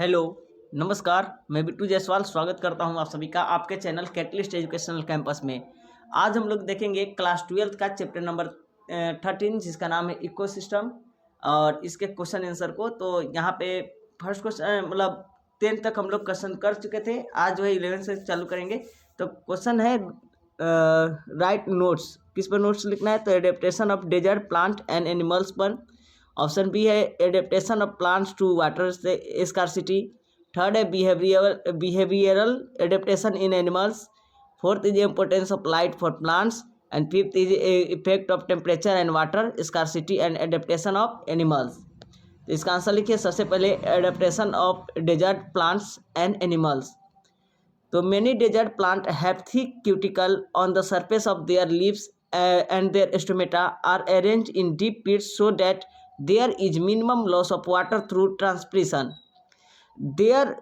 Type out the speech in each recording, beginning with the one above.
Hello, नमस्कार। मैं बिट्टू जायसवाल स्वागत करता हूं आप सभी का आपके चैनल कैटलिस्ट एजुकेशनल कैंपस में। आज हम लोग देखेंगे क्लास 12th का चैप्टर नंबर 13 जिसका नाम है इकोसिस्टम और इसके क्वेश्चन आंसर को। तो यहाँ पे फर्स्ट क्वेश्चन मतलब 10 तक हम लोग क्वेश्चन कर चुके थे। आज जो है 11 से चालू करेंगे। तो क्वेश्चन है राइट नोट्स। किस पर नोट्स लिखना है? तो adaptation of desert plant and animals पर। ऑप्शन बी है adaptation of plants to water scarcity. Third है behavioural adaptation in animals. Fourth is importance of light for plants and fifth is effect of temperature and water scarcity and adaptation of animals. तो इसका answer लिखिए। सबसे पहले adaptation of desert plants and animals. तो many desert plant have thick cuticle on the surface of their leaves and their stomata are arranged in deep pits so that there is minimum loss of water through transpiration. Their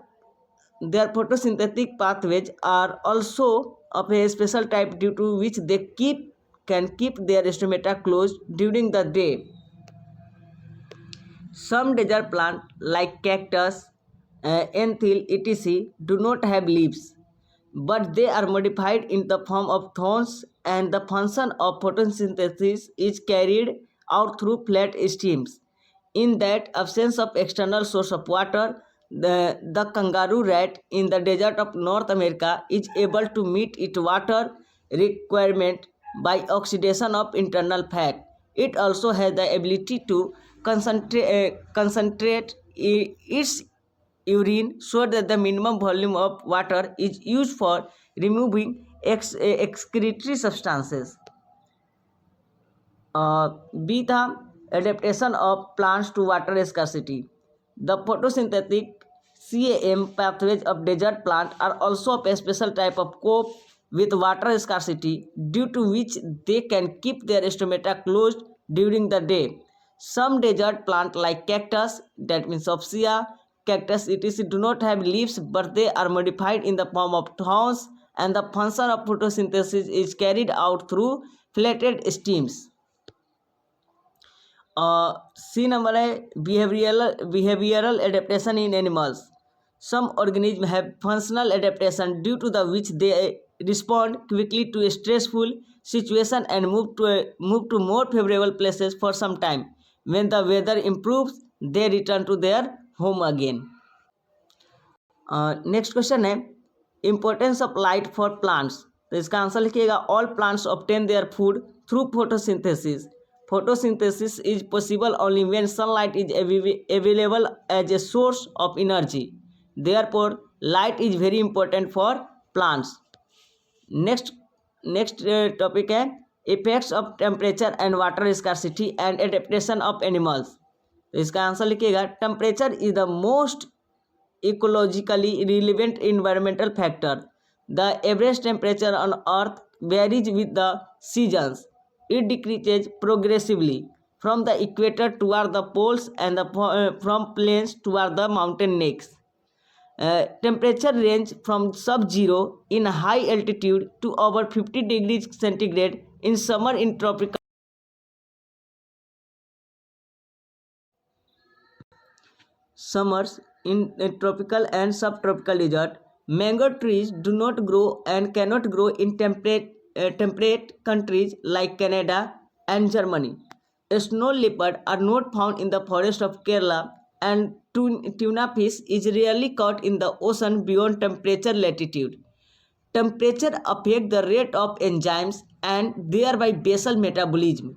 photosynthetic pathways are also of a special type due to which they can keep their stomata closed during the day. Some desert plants like cactus, anthill, etc. do not have leaves, but they are modified in the form of thorns and the function of photosynthesis is carried out through flat stems. In that absence of external source of water, the kangaroo rat in the desert of North America is able to meet its water requirement by oxidation of internal fat. It also has the ability to concentrate its urine so that the minimum volume of water is used for removing excretory substances. B था adaptation of plants to water scarcity. The photosynthetic CAM pathways of desert plant are also of a special type of cope with water scarcity due to which they can keep their stomata closed during the day. Some desert plant like cactus, that means Opsia, cactus etc. do not have leaves but they are modified in the form of thorns and the function of photosynthesis is carried out through flatted stems. C number है behavioral adaptation in animals. Some organisms have functional adaptation due to the which they respond quickly to a stressful situation and move to more favorable places for some time. When the weather improves, they return to their home again. Next question है importance of light for plants. तो इसका answer लिखिएगा all plants obtain their food through photosynthesis. Photosynthesis is possible only when sunlight is available as a source of energy. Therefore, light is very important for plants. Next topic है effects of temperature and water scarcity and adaptation of animals. तो इसका answer लिखिएगा temperature is the most ecologically relevant environmental factor. The average temperature on Earth varies with the seasons. It decreases progressively from the equator toward the poles and from plains toward the mountain necks. Temperature range from sub-zero in high altitude to over 50 degrees centigrade in summer in tropical summers in tropical and subtropical desert. Mango trees do not grow and cannot grow in temperate countries like Canada and Germany. Snow leopard are not found in the forest of Kerala and tuna fish is rarely caught in the ocean beyond temperature latitude. Temperature affects the rate of enzymes and thereby basal metabolism.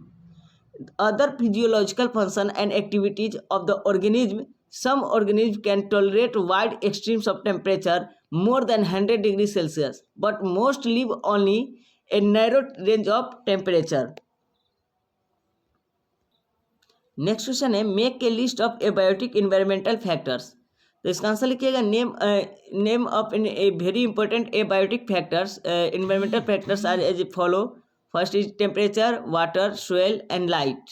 Other physiological function and activities of the organism. Some organisms can tolerate wide extremes of temperature more than 100 degrees Celsius, but most live only a narrow range of temperature. Next question है make a list of abiotic environmental factors. तो इसका answer लिखिएगा name of a very important abiotic factors. Environmental factors are as follow. First is temperature, water, soil and light.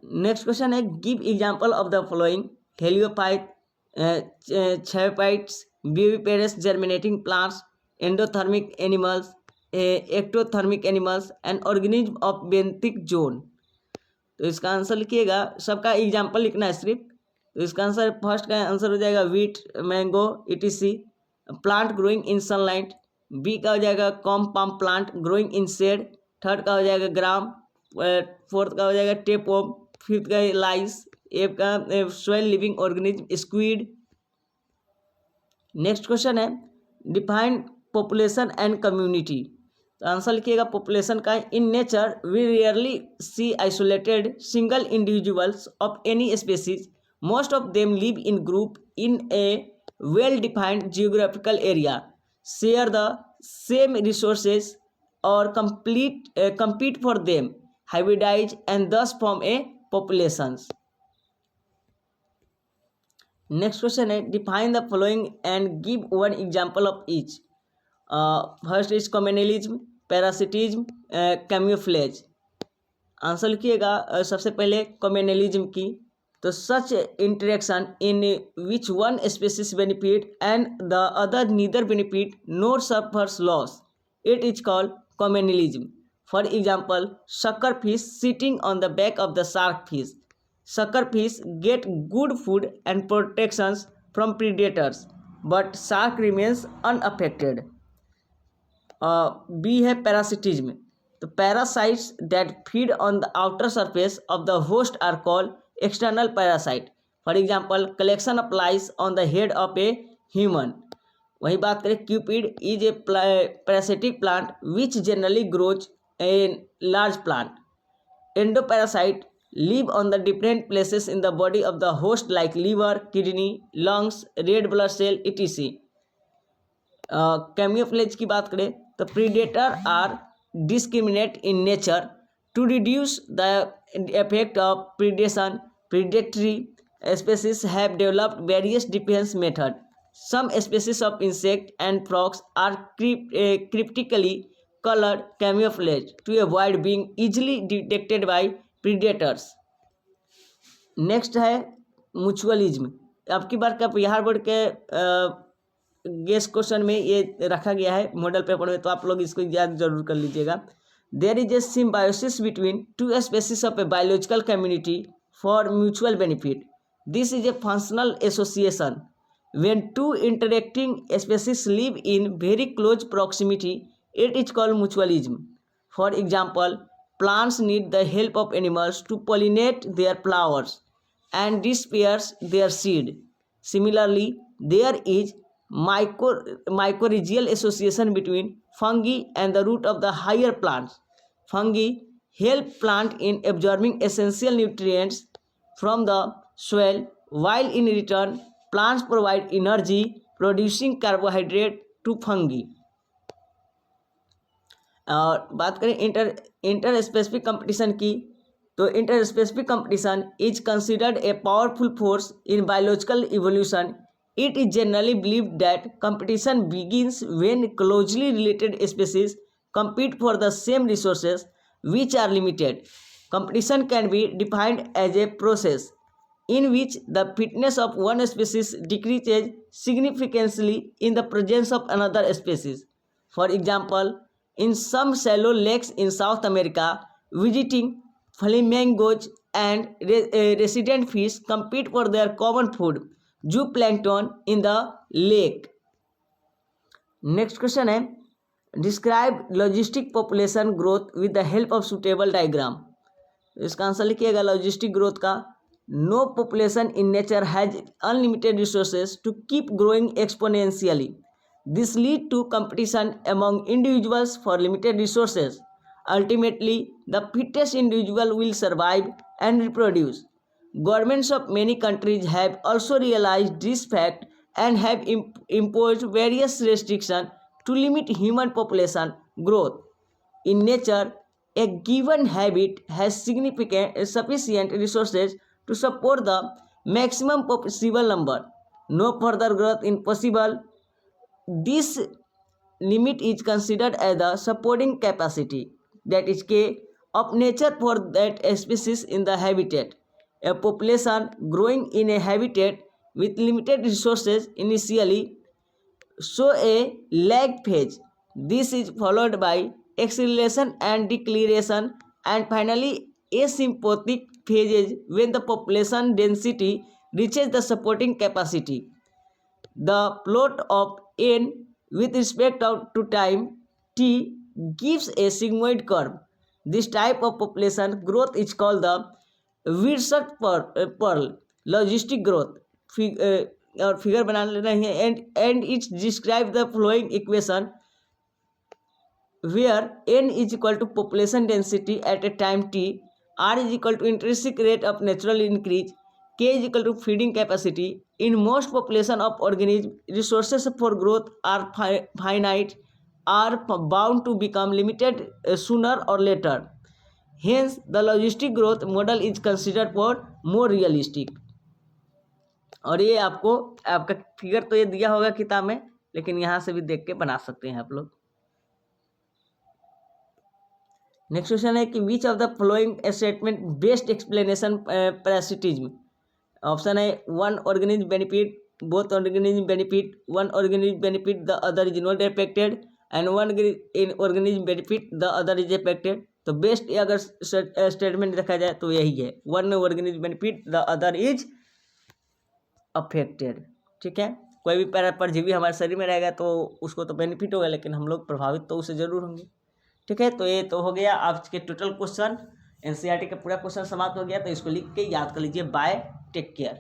Next question है give example of the following heliophyte, sciophytes, viviparous germinating plants, endothermic animals, ectothermic animals and organism of benthic zone. तो इसका answer लिखिएगा सबका example लिखना है सिर्फ. तो इसका आंसर फर्स्ट का आंसर हो जाएगा wheat, mango, etc. Plant growing in sunlight. B का हो जाएगा कॉम palm plant growing in shade. Third का हो जाएगा ग्राम। फोर्थ का हो जाएगा टेपवर्म। फिफ्थ का लाइस। एफ का soil living organism squid. Next question है डिफाइन पॉपुलेशन एंड कम्युनिटी। तो आंसर लिखिएगा पॉपुलेशन का in nature we rarely see isolated single individuals of any species. Most of them live in group in a well defined geographical area, share the same resources और compete for them, hybridize and thus form a populations. Next question है define the following and give one example of each. First is communalism, parasitism, camouflage. Answer लिखिएगा सबसे पहले communalism की। तो such interaction in which one species benefit and the other neither benefit nor suffers loss, it is called communalism. For example, sucker fish sitting on the back of the shark fish. Sucker fish get good food and protections from predators, but shark remains unaffected. B है parasitism. The parasites that feed on the outer surface of the host are called external parasite. For example, collection of lice on the head of a human. वही बात करें cupid is a parasitic plant which generally grows a large plant. Endoparasite live on the different places in the body of the host like liver, kidney, lungs, red blood cell etc. Camouflage की बात करें तो predator are discriminate in nature to reduce the effect of predation. Predatory species have developed various defence method. Some species of insect and frogs are cryptically colored camouflage to avoid being easily detected by predators. Next है mutualism. अब की बार का Bihar board के guest question में ये रखा गया है मॉडल पेपर में, तो आप लोग इसको याद जरूर कर लीजिएगा। There is a symbiosis between two species of a biological community for mutual benefit. This is a functional association. When two interacting species live in very close proximity, it is called mutualism. For example, plants need the help of animals to pollinate their flowers and disperse their seed. Similarly, there is mycorrhizal association between fungi and the root of the higher plants. Fungi help plant in absorbing essential nutrients from the soil, while in return plants provide energy producing carbohydrate to fungi. और बात करें inter specific competition की, तो inter specific competition is considered a powerful force in biological evolution. It is generally believed that competition begins when closely related species compete for the same resources which are limited. Competition can be defined as a process in which the fitness of one species decreases significantly in the presence of another species. For example, in some shallow lakes in South America, visiting flamingos and resident fish compete for their common food, zooplankton in the lake. Next question है, describe logistic population growth with the help of suitable diagram. इसका answer लिखिएगा logistic growth का. No population in nature has unlimited resources to keep growing exponentially. This leads to competition among individuals for limited resources. Ultimately, the fittest individual will survive and reproduce. Governments of many countries have also realized this fact and have imposed various restrictions to limit human population growth. In nature, a given habitat has sufficient resources to support the maximum possible number. No further growth is possible. This limit is considered as the supporting capacity, that is K, of nature for that species in the habitat. A population growing in a habitat with limited resources initially show a lag phase. This is followed by acceleration and deceleration, and finally asymptotic phases when the population density reaches the supporting capacity. The plot of n with respect to time t gives a sigmoid curve. This type of population growth is called the Wirtz Pearl logistic growth. और figure बना लेना है and it describe the following equation where n is equal to population density at a time t, r is equal to intrinsic rate of natural increase, k is equal to feeding capacity. In most population of organisms, resources for growth are finite, are bound to become limited sooner or later. Hence, the logistic growth model is considered for more realistic. और ये आपका figure तो ये दिया होगा किताब में, लेकिन यहाँ से भी देख के बना सकते हैं आप लोग। नेक्स्ट क्वेश्चन है कि which of the following statement best explanation parasitism. Option है 1 organism benefit, both organism benefit, 1 organism benefit the other is not affected and 1 organism benefit the other is affected. तो बेस्ट अगर statement देखा जाए तो यही है 1 organism benefit the other is affected. ठीक है, कोई भी परजीवी हमारे शरीर में रहेगा तो उसको तो बेनिफिट होगा, लेकिन हम लोग प्रभावित तो उससे जरूर होंगे। ठीक है, तो ये तो हो गया आज के टोटल क्वेश्चन। एनसीईआरटी का पूरा क्वेश्चन समाप्त हो गया, तो इसको लिख के याद कर लीजिए। Bye, take care.